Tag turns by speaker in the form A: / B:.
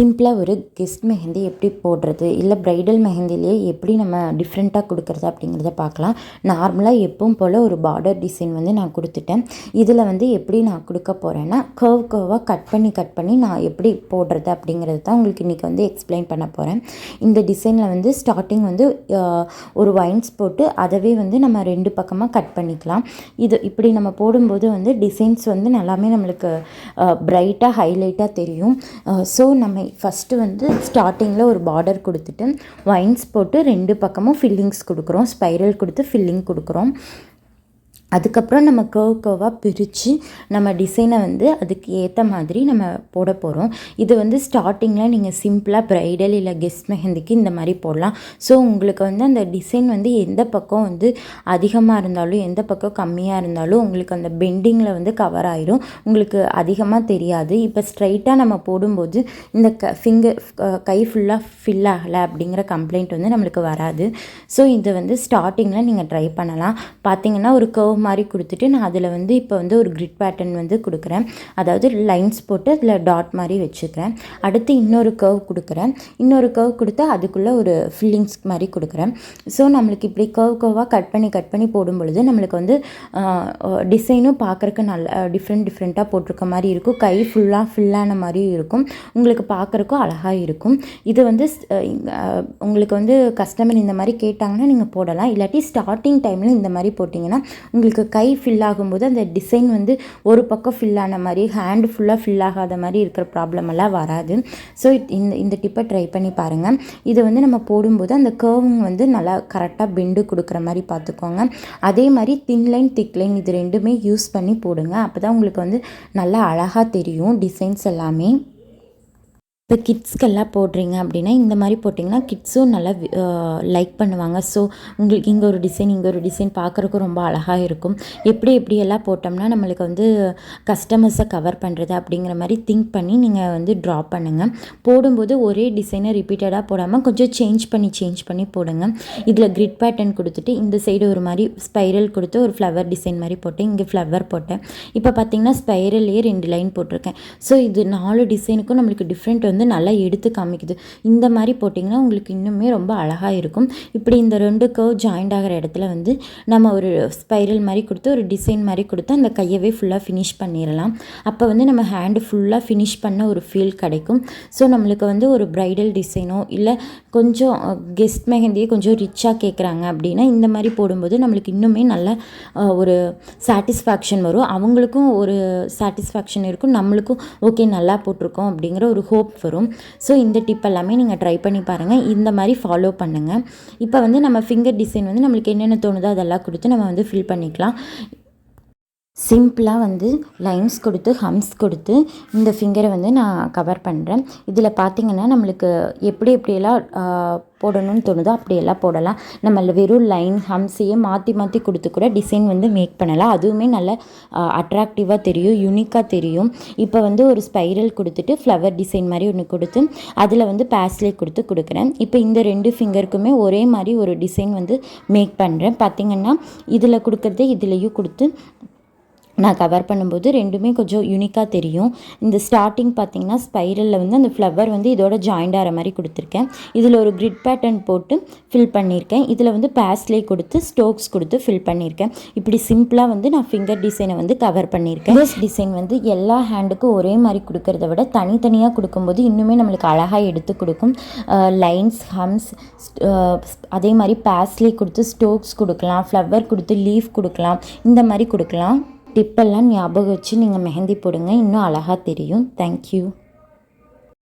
A: சிம்பிளாக ஒரு கெஸ்ட் மெஹந்தி எப்படி போடுறது, இல்லை ப்ரைடல் மெஹந்திலேயே எப்படி நம்ம டிஃப்ரெண்ட்டாக கொடுக்குறது அப்படிங்கிறத பார்க்கலாம். நார்மலாக எப்பவும் போல் ஒரு பார்டர் டிசைன் வந்து நான் கொடுத்துட்டேன். இதில் வந்து எப்படி நான் கொடுக்க போகிறேன்னா, கர்வாக கட் பண்ணி நான் எப்படி போடுறது அப்படிங்கிறது தான் உங்களுக்கு இன்றைக்கி வந்து எக்ஸ்பிளைன் பண்ண போகிறேன். இந்த டிசைனில் வந்து ஸ்டார்டிங் வந்து ஒரு வைன்ஸ் போட்டு அதவே வந்து நம்ம 2 பக்கமாக கட் பண்ணிக்கலாம். இது இப்படி நம்ம போடும்போது வந்து டிசைன்ஸ் வந்து நல்லாமே நம்மளுக்கு பிரைட்டாக ஹைலைட்டாக தெரியும். ஸோ நம்ம ஃபஸ்ட்டு வந்து ஸ்டார்டிங்கில் ஒரு பார்டர் கொடுத்துட்டு வைன்ஸ் போட்டு 2 பக்கமும் ஃபில்லிங்ஸ் கொடுக்குறோம். ஸ்பைரல் கொடுத்து ஃபில்லிங் கொடுக்குறோம். அதுக்கப்புறம் நம்ம கர்வாக பிரித்து நம்ம டிசைனை வந்து அதுக்கு ஏற்ற மாதிரி நம்ம போட போகிறோம். இது வந்து ஸ்டார்டிங்கில் நீங்கள் சிம்பிளாக ப்ரைடல் இல்லை கெஸ்ட் மெஹந்திக்கு இந்த மாதிரி போடலாம். ஸோ உங்களுக்கு வந்து அந்த டிசைன் வந்து எந்த பக்கம் வந்து அதிகமாக இருந்தாலும் எந்த பக்கம் கம்மியாக இருந்தாலும் உங்களுக்கு அந்த பெண்டிங்கில் வந்து கவர் ஆயிரும், உங்களுக்கு அதிகமாக தெரியாது. இப்போ ஸ்ட்ரைட்டாக நம்ம போடும்போது இந்த கை ஃபுல்லாக ஃபில் ஆகலை அப்படிங்கிற கம்ப்ளைண்ட் வந்து நம்மளுக்கு வராது. ஸோ இது வந்து ஸ்டார்டிங்கில் நீங்கள் ட்ரை பண்ணலாம். பார்த்தீங்கன்னா ஒரு கர்வ் மாதிரி கொடுத்துட்டு நான் அதில் வந்து இப்போ வந்து ஒரு கிரிட் பேட்டர்ன் வந்து கொடுக்குறேன். அதாவது லைன்ஸ் போட்டு அதில் டாட் மாதிரி வச்சுக்கிறேன். அடுத்து இன்னொரு கர்வ் கொடுக்குறேன். இன்னொரு கர்வ் கொடுத்து அதுக்குள்ளே ஒரு ஃபில்லிங்ஸ் மாதிரி கொடுக்குறேன். ஸோ நம்மளுக்கு இப்படி கர்வாக கட் பண்ணி போடும் பொழுது நம்மளுக்கு வந்து டிசைனும் பார்க்குறக்கு நல்ல டிஃப்ரெண்ட்டாக போட்டிருக்க மாதிரி இருக்கும். கை ஃபுல்லாக ஃபில்லான மாதிரி இருக்கும். உங்களுக்கு பார்க்குறக்கும் அழகாக இருக்கும். இது வந்து உங்களுக்கு வந்து கஸ்டமர் இந்த மாதிரி கேட்டாங்கன்னா நீங்கள் போடலாம். இல்லாட்டி ஸ்டார்டிங் டைமில் இந்த மாதிரி போட்டிங்கன்னா உங்களுக்கு கை ஃபில் ஆகும்போது அந்த டிசைன் வந்து ஒரு பக்கம் ஃபில் ஆன மாதிரி ஹேண்ட் ஃபுல்லாக ஃபில் ஆகாத மாதிரி இருக்கிற ப்ராப்ளம் எல்லாம் வராது. ஸோ இந்த டிப்பை ட்ரை பண்ணி பாருங்கள். இது வந்து நம்ம போடும்போது அந்த கர்விங் வந்து நல்லா கரெக்டாக பெண்டு கொடுக்குற மாதிரி பார்த்துக்கோங்க. அதே மாதிரி தின் லைன் திக் லைன் இது ரெண்டுமே யூஸ் பண்ணி போடுங்க. அப்போ தான் உங்களுக்கு வந்து நல்லா அழகாக தெரியும் டிசைன்ஸ் எல்லாமே. இப்போ கிட்ஸ்க்கெல்லாம் போடுறீங்க அப்படின்னா இந்த மாதிரி போட்டிங்கன்னா கிட்ஸும் நல்லா லைக் பண்ணுவாங்க. ஸோ உங்களுக்கு இங்கே ஒரு டிசைன் பார்க்குறக்கும் ரொம்ப அழகாக இருக்கும். எப்படியெல்லாம் போட்டோம்னா நம்மளுக்கு வந்து கஸ்டமர்ஸை கவர் பண்ணுறது அப்படிங்கிற மாதிரி திங்க் பண்ணி நீங்கள் வந்து ட்ரா பண்ணுங்கள். போடும்போது ஒரே டிசைனை ரிப்பீட்டடாக போடாமல் கொஞ்சம் சேஞ்ச் பண்ணி போடுங்க. இதில் கிரிட் பேட்டர்ன் கொடுத்துட்டு இந்த சைடு ஒரு மாதிரி ஸ்பைரல் கொடுத்து ஒரு ஃப்ளவர் டிசைன் மாதிரி போட்டேன். இங்கே ஃப்ளவர் போட்டேன். இப்போ பார்த்திங்கன்னா ஸ்பைரல்லையே 2 லைன் போட்டிருக்கேன். ஸோ இது 4 டிசைனுக்கும் நம்மளுக்கு டிஃப்ரெண்ட் வந்து நல்லா எடுத்து காமிக்குது. இந்த மாதிரி போட்டிங்கன்னா உங்களுக்கு இன்னுமே ரொம்ப அழகாக இருக்கும். இப்படி இந்த 2 கர்வ் ஜாயிண்ட் ஆகிற இடத்துல வந்து நம்ம ஒரு ஸ்பைரல் மாதிரி கொடுத்து ஒரு டிசைன் மாதிரி கொடுத்து அந்த கையவே ஃபுல்லாக ஃபினிஷ் பண்ணிடலாம். அப்போ வந்து நம்ம ஹேண்டு ஃபுல்லாக ஃபினிஷ் பண்ண ஒரு ஃபீல் கிடைக்கும். ஸோ நம்மளுக்கு வந்து ஒரு ப்ரைடல் டிசைனோ இல்லை கொஞ்சம் கெஸ்ட் மெஹந்தியே கொஞ்சம் ரிச்சாக கேட்குறாங்க அப்படின்னா இந்த மாதிரி போடும்போது நம்மளுக்கு இன்னுமே நல்ல ஒரு சாட்டிஸ்ஃபேக்ஷன் வரும். அவங்களுக்கும் ஒரு சாட்டிஸ்ஃபேக்ஷன் இருக்கும், நம்மளுக்கும் ஓகே நல்லா போட்டிருக்கோம் அப்படிங்கிற ஒரு ஹோப் வரும். ஸோ இந்த டிப் எல்லாமே நீங்கள் ட்ரை பண்ணி பாருங்கள். இந்த மாதிரி ஃபாலோ பண்ணுங்கள். இப்போ வந்து நம்ம ஃபிங்கர் டிசைன் வந்து நம்மளுக்கு என்னென்ன தோணுதோ அதெல்லாம் கொடுத்து நம்ம வந்து ஃபில் பண்ணிக்கலாம். சிம்பிளாக வந்து லைன்ஸ் கொடுத்து ஹம்ஸ் கொடுத்து இந்த ஃபிங்கரை வந்து நான் கவர் பண்ணுறேன். இதில் பார்த்திங்கன்னா நம்மளுக்கு எப்படியெல்லாம் போடணும்னு தோணுதோ அப்படியெல்லாம் போடலாம். நம்ம வெறும் லைன் ஹம்ஸையே மாற்றி கொடுத்து கூட டிசைன் வந்து மேக் பண்ணலாம். அதுவுமே நல்ல அட்ராக்டிவாக தெரியும், யூனிக்காக தெரியும். இப்போ வந்து ஒரு ஸ்பைரல் கொடுத்துட்டு ஃப்ளவர் டிசைன் மாதிரி ஒன்று கொடுத்து அதில் வந்து பேஸ்லே கொடுக்குறேன். இப்போ இந்த 2 ஃபிங்கருக்குமே ஒரே மாதிரி ஒரு டிசைன் வந்து மேக் பண்ணுறேன். பார்த்திங்கன்னா இதில் கொடுக்குறதே இதுலேயும் கொடுத்து நான் கவர் பண்ணும்போது ரெண்டுமே கொஞ்சம் யூனிக்காக தெரியும். இந்த ஸ்டார்டிங் பார்த்திங்கன்னா ஸ்பைரலில் வந்து அந்த ஃப்ளவர் வந்து இதோட ஜாயிண்ட் ஆகிற மாதிரி கொடுத்துருக்கேன். இதில் ஒரு கிரிட் பேட்டர்ன் போட்டு ஃபில் பண்ணியிருக்கேன். இதில் வந்து பேஸ்லே கொடுத்து ஸ்டோக்ஸ் கொடுத்து ஃபில் பண்ணியிருக்கேன். இப்படி சிம்பிளாக வந்து நான் ஃபிங்கர் டிசைனை வந்து கவர் பண்ணியிருக்கேன். இந்த டிசைன் வந்து எல்லா ஹேண்டுக்கும் ஒரே மாதிரி கொடுக்கறத விட தனித்தனியாக கொடுக்கும்போது இன்னுமே நம்மளுக்கு அழகாக எடுத்து கொடுக்கும். லைன்ஸ் ஹம்ஸ் அதே மாதிரி பேஸ்லே கொடுத்து ஸ்டோக்ஸ் கொடுக்கலாம், ஃப்ளவர் கொடுத்து லீஃப் கொடுக்கலாம், இந்த மாதிரி கொடுக்கலாம். டிப்பெல்லாம் ஞாபகம் வச்சு நீங்கள் மெஹந்தி போடுங்க, இன்னும் அழகாக தெரியும். தேங்க்யூ.